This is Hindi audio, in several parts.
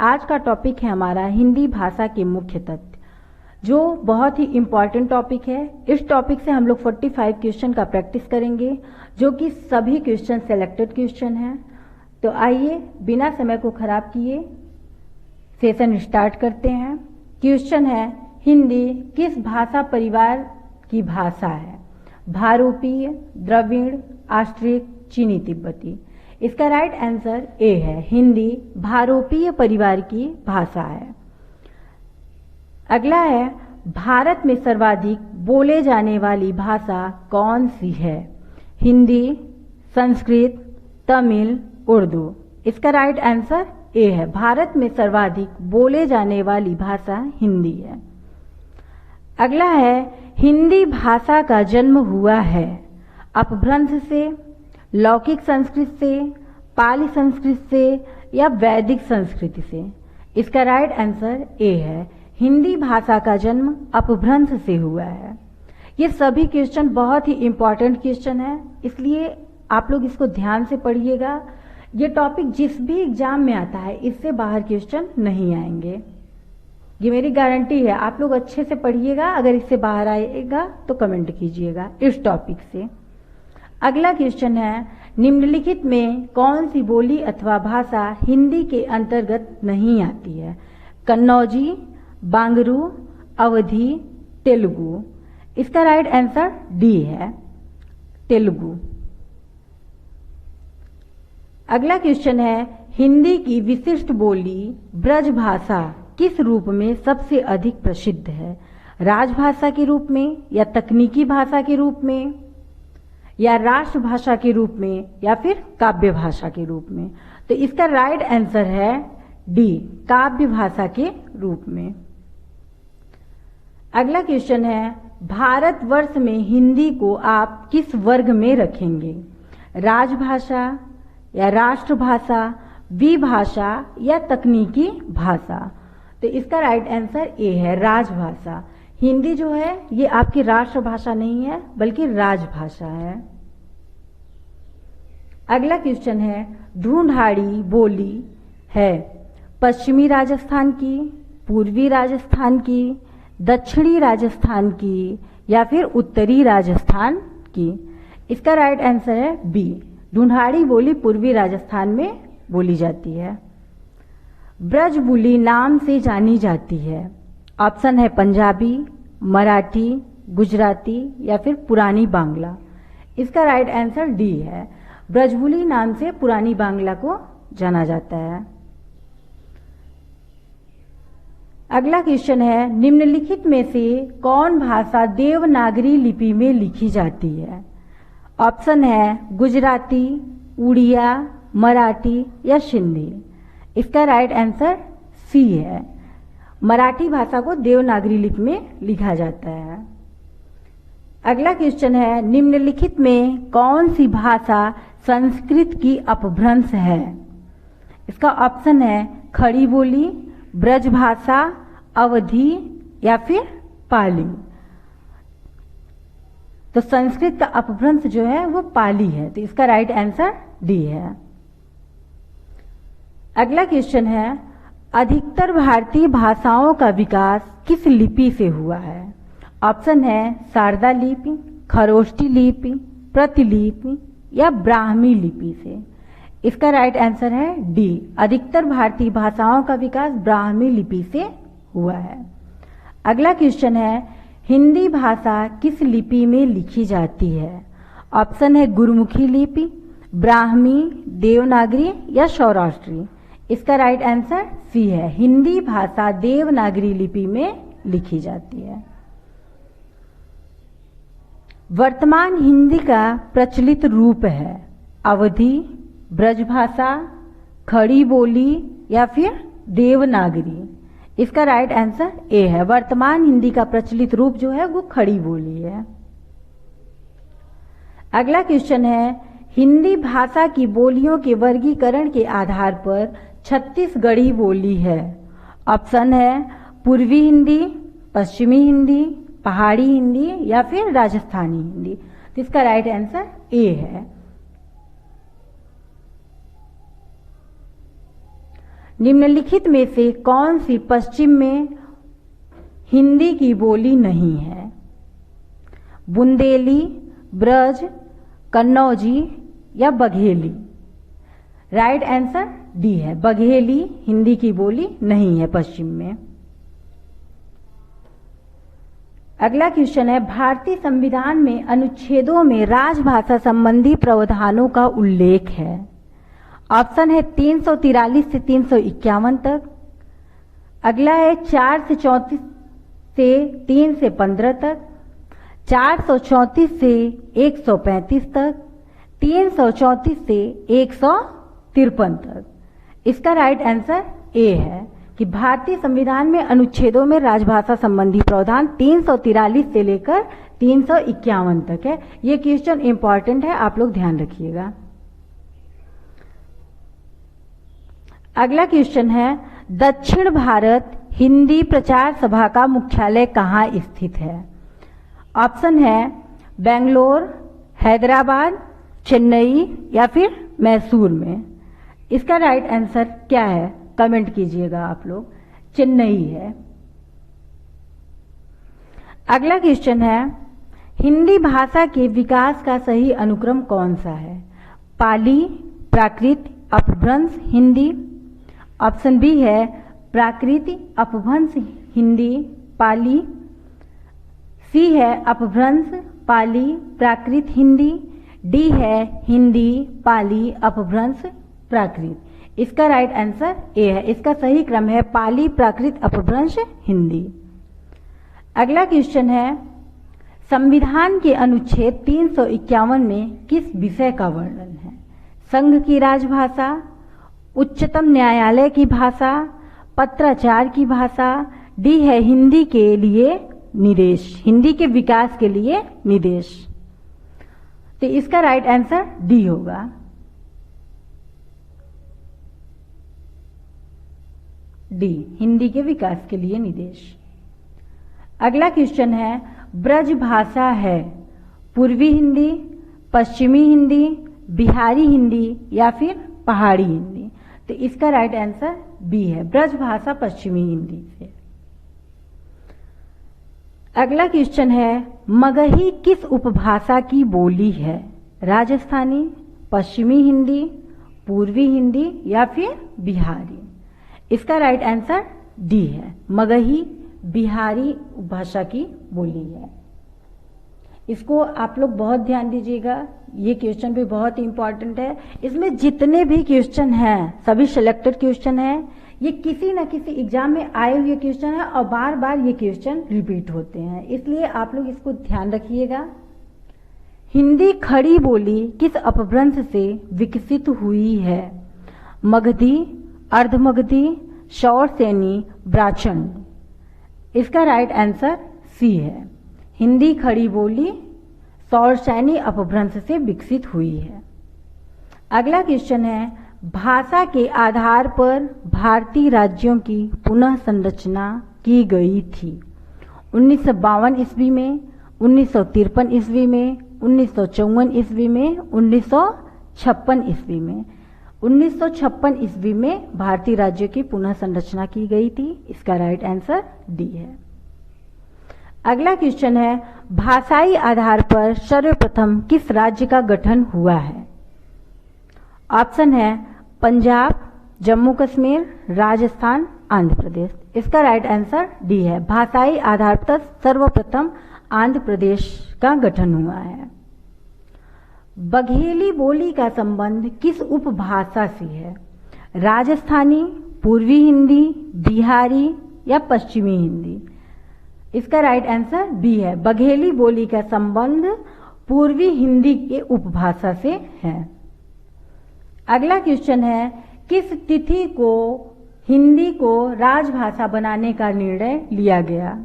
आज का टॉपिक है हमारा हिंदी भाषा के मुख्य तथ्य, जो बहुत ही इम्पॉर्टेंट टॉपिक है। इस टॉपिक से हम लोग 45 क्वेश्चन का प्रैक्टिस करेंगे, जो कि सभी क्वेश्चन सेलेक्टेड क्वेश्चन हैं। तो आइए बिना समय को खराब किए सेशन स्टार्ट करते हैं। क्वेश्चन है, हिंदी किस भाषा परिवार की भाषा है? भारोपीय, द्रविड़, आस्ट्रिक, चीनी तिब्बती। इसका राइट आंसर ए है, हिंदी भारोपीय परिवार की भाषा है। अगला है, भारत में सर्वाधिक बोले जाने वाली भाषा कौन सी है? हिंदी, संस्कृत, तमिल, उर्दू। इसका राइट आंसर ए है, भारत में सर्वाधिक बोले जाने वाली भाषा हिंदी है। अगला है, हिंदी भाषा का जन्म हुआ है अपभ्रंश से, लौकिक संस्कृत से, पाली संस्कृत से या वैदिक संस्कृति से। इसका राइट आंसर ए है, हिंदी भाषा का जन्म अपभ्रंश से हुआ है। ये सभी क्वेश्चन बहुत ही इंपॉर्टेंट क्वेश्चन है, इसलिए आप लोग इसको ध्यान से पढ़िएगा। ये टॉपिक जिस भी एग्जाम में आता है, इससे बाहर क्वेश्चन नहीं आएंगे, ये मेरी गारंटी है। आप लोग अच्छे से पढ़िएगा, अगर इससे बाहर आएगा तो कमेंट कीजिएगा इस टॉपिक से। अगला क्वेश्चन है, निम्नलिखित में कौन सी बोली अथवा भाषा हिंदी के अंतर्गत नहीं आती है? कन्नौजी, बांगरू, अवधी, तेलुगु। इसका राइट आंसर डी है, तेलुगु। अगला क्वेश्चन है, हिंदी की विशिष्ट बोली ब्रज भाषा किस रूप में सबसे अधिक प्रसिद्ध है? राजभाषा के रूप में, या तकनीकी भाषा के रूप में, या राष्ट्रभाषा के रूप में, या फिर काव्य भाषा के रूप में? तो इसका राइट आंसर है डी, काव्य भाषा के रूप में। अगला क्वेश्चन है, भारतवर्ष में हिंदी को आप किस वर्ग में रखेंगे? राजभाषा, या राष्ट्रभाषा, विभाषा, या तकनीकी भाषा? तो इसका राइट आंसर ए है, राजभाषा। हिंदी जो है ये आपकी राष्ट्रभाषा नहीं है, बल्कि राजभाषा है। अगला क्वेश्चन है, ढूंढाड़ी बोली है पश्चिमी राजस्थान की, पूर्वी राजस्थान की, दक्षिणी राजस्थान की, या फिर उत्तरी राजस्थान की? इसका राइट आंसर है बी, ढूंढाड़ी बोली पूर्वी राजस्थान में बोली जाती है। ब्रजबुली नाम से जानी जाती है। ऑप्शन है पंजाबी, मराठी, गुजराती, या फिर पुरानी बांग्ला। इसका राइट आंसर डी है, ब्रजबुली नाम से पुरानी बांग्ला को जाना जाता है। अगला क्वेश्चन है, निम्नलिखित में से कौन भाषा देवनागरी लिपि में लिखी जाती है? ऑप्शन है गुजराती, उड़िया, मराठी, या सिंधी। इसका राइट आंसर सी है, मराठी भाषा को देवनागरी लिपि में लिखा जाता है। अगला क्वेश्चन है, निम्नलिखित में कौन सी भाषा संस्कृत की अपभ्रंश है? इसका ऑप्शन है खड़ी बोली, ब्रजभाषा, अवधी, या फिर पाली। तो संस्कृत का अपभ्रंश जो है वो पाली है, तो इसका राइट आंसर डी है। अगला क्वेश्चन है, अधिकतर भारतीय भाषाओं का विकास किस लिपि से हुआ है? ऑप्शन है शारदा लिपि, खरोष्ठी लिपि, प्रतिलिपि, या ब्राह्मी लिपि से। इसका राइट आंसर है डी, अधिकतर भारतीय भाषाओं का विकास ब्राह्मी लिपि से हुआ है। अगला क्वेश्चन है, हिंदी भाषा किस लिपि में लिखी जाती है? ऑप्शन है गुरुमुखी लिपि, ब्राह्मी, देवनागरी, या सौराष्ट्री। इसका राइट आंसर सी है, हिंदी भाषा देवनागरी लिपि में लिखी जाती है। वर्तमान हिंदी का प्रचलित रूप है अवधी, ब्रजभाषा, खड़ी बोली, या फिर देवनागरी। इसका राइट आंसर ए है, वर्तमान हिंदी का प्रचलित रूप जो है वो खड़ी बोली है। अगला क्वेश्चन है, हिंदी भाषा की बोलियों के वर्गीकरण के आधार पर छत्तीसगढ़ी बोली है। ऑप्शन है पूर्वी हिंदी, पश्चिमी हिंदी, पहाड़ी हिंदी, या फिर राजस्थानी हिंदी। तो इसका राइट आंसर ए है। निम्नलिखित में से कौन सी पश्चिम में हिंदी की बोली नहीं है? बुंदेली, ब्रज, कन्नौजी या बघेली? राइट आंसर डी है, बघेली हिंदी की बोली नहीं है पश्चिम में। अगला क्वेश्चन है, भारतीय संविधान में अनुच्छेदों में राजभाषा संबंधी प्रावधानों का उल्लेख है। ऑप्शन है 343 से 351 तक। अगला है 4 से 34 से 3 से 15 तक, 434 से 135 तक, 334 से 153 तक। इसका राइट आंसर ए है कि भारतीय संविधान में अनुच्छेदों में राजभाषा संबंधी प्रावधान 343 से लेकर 351 तक है। ये क्वेश्चन इंपॉर्टेंट है, आप लोग ध्यान रखिएगा। अगला क्वेश्चन है, दक्षिण भारत हिंदी प्रचार सभा का मुख्यालय कहाँ स्थित है? ऑप्शन है बेंगलोर, हैदराबाद, चेन्नई या फिर मैसूर में। इसका राइट आंसर क्या है? कमेंट कीजिएगा आप लोग। चेन्नई है। अगला क्वेश्चन है, हिंदी भाषा के विकास का सही अनुक्रम कौन सा है? पाली, प्राकृत, अपभ्रंश, हिंदी? ऑप्शन बी है प्राकृत, अपभ्रंश, हिंदी, पाली। सी है अपभ्रंश, पाली, प्राकृत, हिंदी। डी है हिंदी, पाली, अपभ्रंश, प्राकृत। इसका राइट आंसर ए है। इसका सही क्रम है पाली, प्राकृत, अपभ्रंश, हिंदी। अगला क्वेश्चन है, संविधान के अनुच्छेद 351 में किस विषय का वर्णन है? संघ की राजभाषा, उच्चतम न्यायालय की भाषा, पत्राचार की भाषा? डी है हिंदी के लिए निर्देश, हिंदी के विकास के लिए निर्देश। तो इसका राइट आंसर डी होगा। डी, हिंदी के विकास के लिए निर्देश। अगला क्वेश्चन है, ब्रज भाषा है पूर्वी हिंदी, पश्चिमी हिंदी, बिहारी हिंदी या फिर पहाड़ी हिंदी? तो इसका राइट आंसर बी है, ब्रज भाषा पश्चिमी हिंदी से। अगला क्वेश्चन है, मगही किस उपभाषा की बोली है? राजस्थानी, पश्चिमी हिंदी, पूर्वी हिंदी या फिर बिहारी? इसका राइट आंसर डी है, मगही बिहारी उपभाषा की बोली है। इसको आप लोग बहुत ध्यान दीजिएगा, ये क्वेश्चन भी बहुत इंपॉर्टेंट है। इसमें जितने भी क्वेश्चन हैं सभी सिलेक्टेड क्वेश्चन हैं, ये किसी न किसी एग्जाम में आए हुए क्वेश्चन है और बार बार ये क्वेश्चन रिपीट होते हैं, इसलिए आप लोग इसको ध्यान रखिएगा। हिंदी खड़ी बोली किस अपभ्रंश से विकसित हुई है? मगधी, अर्धमगधी, शौरसेनी, ब्राह्मण? इसका राइट आंसर सी है, हिंदी खड़ी बोली शौरसेनी अपभ्रंश से विकसित हुई है। अगला क्वेश्चन है, भाषा के आधार पर भारतीय राज्यों की पुनः संरचना की गई थी। 1952 ईस्वी में, 1953 ईस्वी में, 1954 ईस्वी में, 1956 ईस्वी में? 1956 ईस्वी में भारतीय राज्यों की पुनः संरचना की गई थी। इसका राइट आंसर डी है। अगला क्वेश्चन है, भाषाई आधार पर सर्वप्रथम किस राज्य का गठन हुआ है? ऑप्शन है पंजाब, जम्मू कश्मीर, राजस्थान, आंध्र प्रदेश? इसका राइट आंसर डी है, भाषाई आधार पर सर्वप्रथम आंध्र प्रदेश का गठन हुआ है। बघेली बोली का संबंध किस उपभाषा से है? राजस्थानी, पूर्वी हिंदी, बिहारी या पश्चिमी हिंदी? इसका राइट आंसर बी है, बघेली बोली का संबंध पूर्वी हिंदी के उपभाषा से है। अगला क्वेश्चन है, किस तिथि को हिंदी को राजभाषा बनाने का निर्णय लिया गया?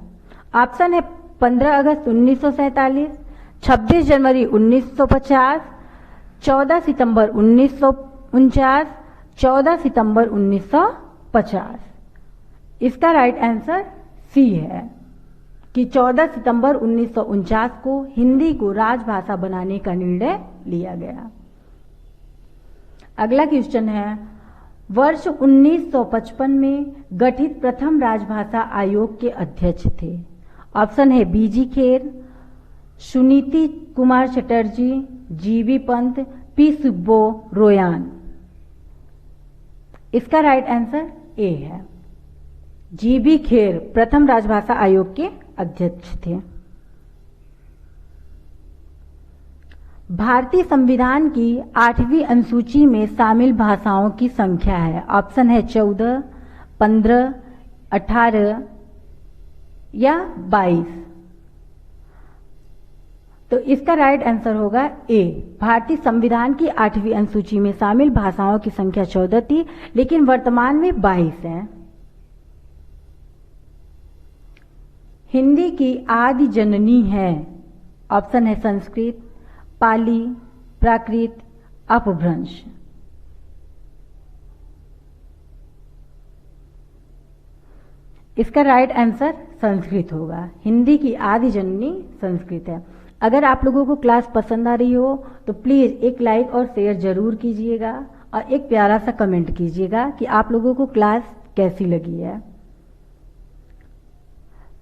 ऑप्शन है 15 अगस्त 1947, 26 जनवरी 1950, 14 सितंबर 1949, 14 सितंबर 1950? इसका राइट आंसर सी है कि 14 सितंबर 1949 को हिंदी को राजभाषा बनाने का निर्णय लिया गया। अगला क्वेश्चन है, वर्ष 1955 में गठित प्रथम राजभाषा आयोग के अध्यक्ष थे? ऑप्शन है बीजी खेर, सुनीति कुमार चटर्जी, जीबी पंत, पी सुब्बो रोयान। इसका राइट आंसर ए है। जीबी खेर प्रथम राजभाषा आयोग के अध्यक्ष थे। भारतीय संविधान की 8वीं अनुसूची में शामिल भाषाओं की संख्या है? ऑप्शन है 14, 15, 18 या 22। तो इसका राइट आंसर होगा ए। भारतीय संविधान की 8वीं अनुसूची में शामिल भाषाओं की संख्या 14 थी, लेकिन वर्तमान में 22 है। हिंदी की आदि जननी है? ऑप्शन है संस्कृत, पाली, प्राकृत, अपभ्रंश। इसका राइट आंसर संस्कृत होगा। हिंदी की आदि जननी संस्कृत है। अगर आप लोगों को क्लास पसंद आ रही हो तो प्लीज एक लाइक और शेयर जरूर कीजिएगा और एक प्यारा सा कमेंट कीजिएगा कि आप लोगों को क्लास कैसी लगी है।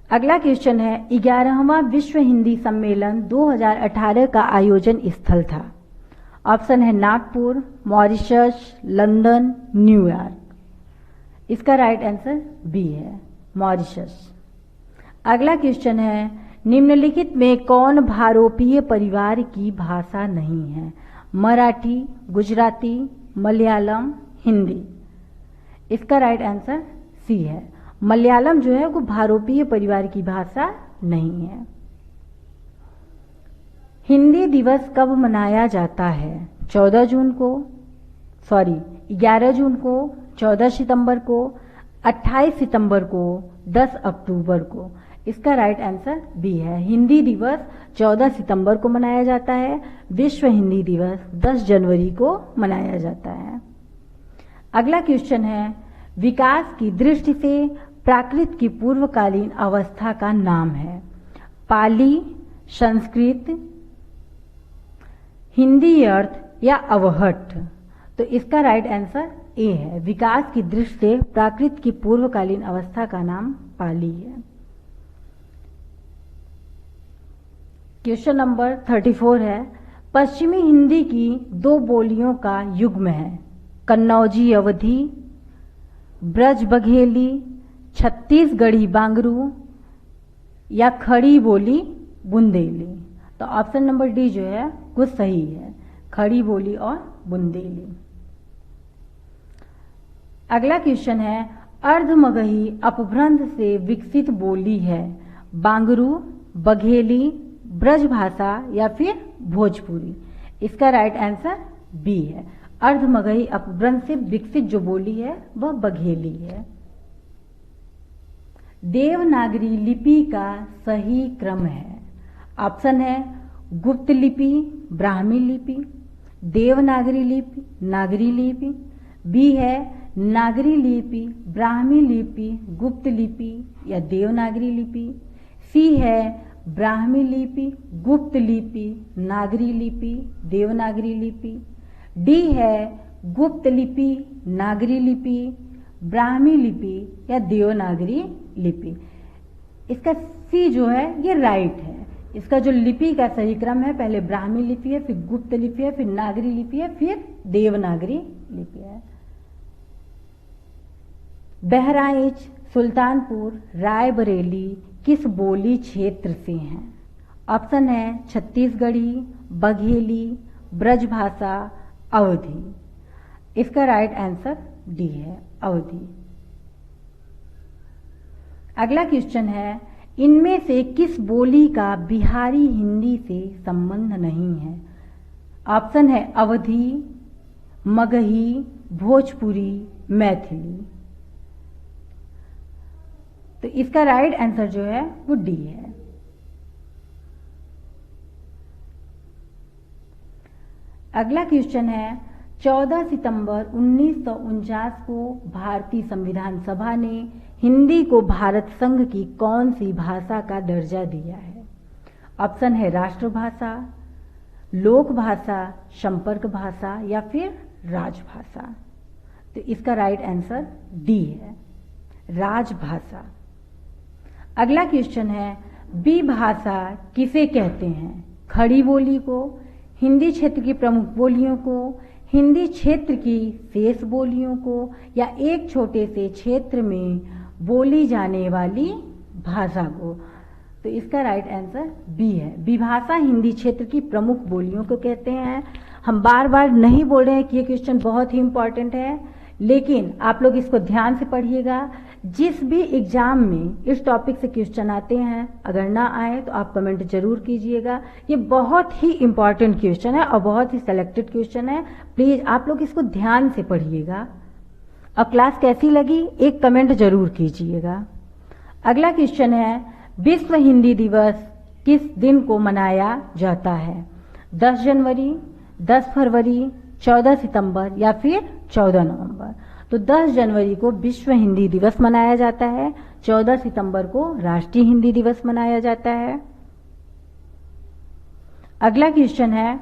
अगला क्वेश्चन है, 11वां विश्व हिंदी सम्मेलन 2018 का आयोजन स्थल था? ऑप्शन है नागपुर, मॉरिशस, लंदन, न्यूयॉर्क। इसका राइट आंसर बी है, मॉरिशस। अगला क्वेश्चन है, निम्नलिखित में कौन भारोपीय परिवार की भाषा नहीं है? मराठी, गुजराती, मलयालम, हिंदी। इसका राइट आंसर सी है। मलयालम जो है वो भारोपीय परिवार की भाषा नहीं है। हिंदी दिवस कब मनाया जाता है? 11 जून को, 14 सितंबर को, 28 सितंबर को, 10 अक्टूबर को। इसका राइट आंसर बी है। हिंदी दिवस 14 सितंबर को मनाया जाता है। विश्व हिंदी दिवस 10 जनवरी को मनाया जाता है। अगला क्वेश्चन है, विकास की दृष्टि से प्राकृत की पूर्वकालीन अवस्था का नाम है? पाली, संस्कृत, हिंदी अर्थ या अवहट्ठ। तो इसका राइट आंसर ए है। विकास की दृष्टि से प्राकृत की पूर्वकालीन अवस्था का नाम पाली है। क्वेश्चन नंबर 34 है, पश्चिमी हिंदी की 2 बोलियों का युग्म है? कन्नौजी अवधी, ब्रज बघेली, छत्तीसगढ़ी बांगरू या खड़ी बोली बुंदेली। तो ऑप्शन नंबर डी जो है वो सही है, खड़ी बोली और बुंदेली। अगला क्वेश्चन है, अर्धमगही अपभ्रंश से विकसित बोली है? बांगरू, बघेली, ब्रजभाषा या फिर भोजपुरी। इसका राइट आंसर बी है। अर्धमगही अपभ्रंश से विकसित जो बोली है वह बघेली है। देवनागरी लिपि का सही क्रम है? ऑप्शन है गुप्त लिपि, ब्राह्मी लिपि, देवनागरी लिपि, नागरी लिपि। बी है नागरी लिपि, ब्राह्मी लिपि, गुप्त लिपि या देवनागरी लिपि। सी है ब्राह्मी लिपि, गुप्त लिपि, नागरी लिपि, देवनागरी लिपि। डी है गुप्त लिपि, नागरी लिपि, ब्राह्मी लिपि या देवनागरी लिपि। इसका सी जो है ये राइट है। इसका जो लिपि का सही क्रम है, पहले ब्राह्मी लिपि है, फिर गुप्त लिपि है, फिर नागरी लिपि है, फिर देवनागरी लिपि है। बहराइच, सुल्तानपुर, रायबरेली किस बोली क्षेत्र से हैं? ऑप्शन है छत्तीसगढ़ी, बघेली, ब्रजभाषा, अवधी। इसका राइट आंसर डी है, अवधी। अगला क्वेश्चन है, इनमें से किस बोली का बिहारी हिंदी से संबंध नहीं है? ऑप्शन है अवधी, मगही, भोजपुरी, मैथिली। तो इसका राइट आंसर जो है वो डी है। अगला क्वेश्चन है, 14 सितंबर 1949 को भारतीय संविधान सभा ने हिंदी को भारत संघ की कौन सी भाषा का दर्जा दिया है? ऑप्शन है राष्ट्रभाषा, लोक भाषा, संपर्क भाषा या फिर राजभाषा। तो इसका राइट आंसर डी है, राजभाषा। अगला क्वेश्चन है, विभाषा किसे कहते हैं? खड़ी बोली को, हिंदी क्षेत्र की प्रमुख बोलियों को, हिंदी क्षेत्र की शेष बोलियों को, या एक छोटे से क्षेत्र में बोली जाने वाली भाषा को? तो इसका राइट आंसर बी है, विभाषा हिंदी क्षेत्र की प्रमुख बोलियों को कहते हैं। हम बार बार नहीं बोल रहे हैं कि ये क्वेश्चन बहुत ही इंपॉर्टेंट है, लेकिन आप लोग इसको ध्यान से पढ़िएगा। जिस भी एग्जाम में इस टॉपिक से क्वेश्चन आते हैं, अगर ना आए तो आप कमेंट जरूर कीजिएगा। ये बहुत ही इंपॉर्टेंट क्वेश्चन है और बहुत ही सिलेक्टेड क्वेश्चन है। प्लीज आप लोग इसको ध्यान से पढ़िएगा। और क्लास कैसी लगी एक कमेंट जरूर कीजिएगा। अगला क्वेश्चन है, विश्व हिंदी दिवस किस दिन को मनाया जाता है? 10 जनवरी, 10 फरवरी, 14 सितंबर या फिर 14 नवंबर? तो 10 जनवरी को विश्व हिंदी दिवस मनाया जाता है, 14 सितंबर को राष्ट्रीय हिंदी दिवस मनाया जाता है। अगला क्वेश्चन है,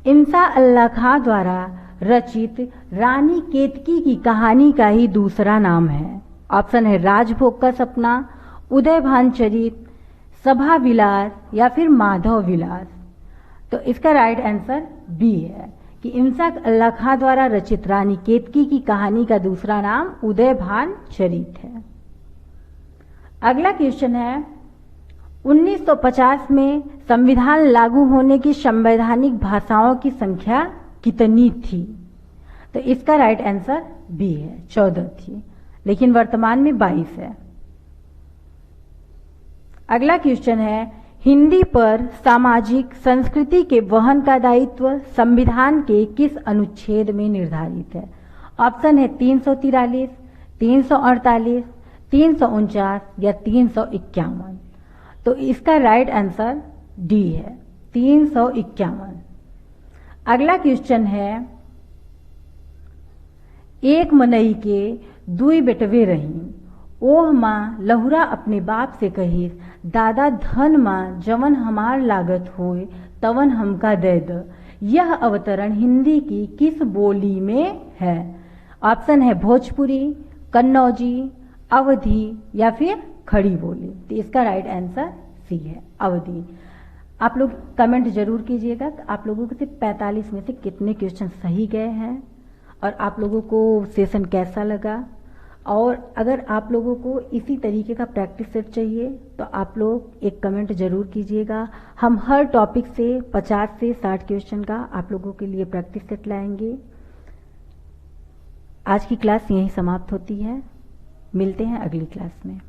इंसा अल्लाह खां द्वारा रचित रानी केतकी की कहानी का ही दूसरा नाम है? ऑप्शन है राजभोग का सपना, उदयभान चरित, सभा विलास या फिर माधव विलास? तो इसका राइट आंसर बी है कि इंसा अल्लाह खां द्वारा रचित रानी केतकी की कहानी का दूसरा नाम उदयभान चरित है। अगला क्वेश्चन है, 1950 में संविधान लागू होने की संवैधानिक भाषाओं की संख्या कितनी थी? तो इसका राइट आंसर बी है, 14 थी, लेकिन वर्तमान में 22 है। अगला क्वेश्चन है, हिंदी पर सामाजिक संस्कृति के वहन का दायित्व संविधान के किस अनुच्छेद में निर्धारित है? ऑप्शन है 343, 348, 349 या 351? तो इसका राइट आंसर डी है, 351। अगला क्वेश्चन है, एक मनई के दुई बेटवे रही, ओह माँ लहुरा अपने बाप से कही, दादा धन माँ जवन हमार लागत होए तवन हमका दे द। यह अवतरण हिंदी की किस बोली में है? ऑप्शन है भोजपुरी, कन्नौजी, अवधी या फिर खड़ी बोली? तो इसका राइट आंसर सी है, अवधी। आप लोग कमेंट जरूर कीजिएगा कि आप लोगों को से 45 में से कितने क्वेश्चन सही गए हैं और आप लोगों को सेशन कैसा लगा। और अगर आप लोगों को इसी तरीके का प्रैक्टिस सेट चाहिए तो आप लोग एक कमेंट जरूर कीजिएगा। हम हर टॉपिक से 50 से 60 क्वेश्चन का आप लोगों के लिए प्रैक्टिस सेट लाएंगे। आज की क्लास यहीं समाप्त होती है, मिलते हैं अगली क्लास में।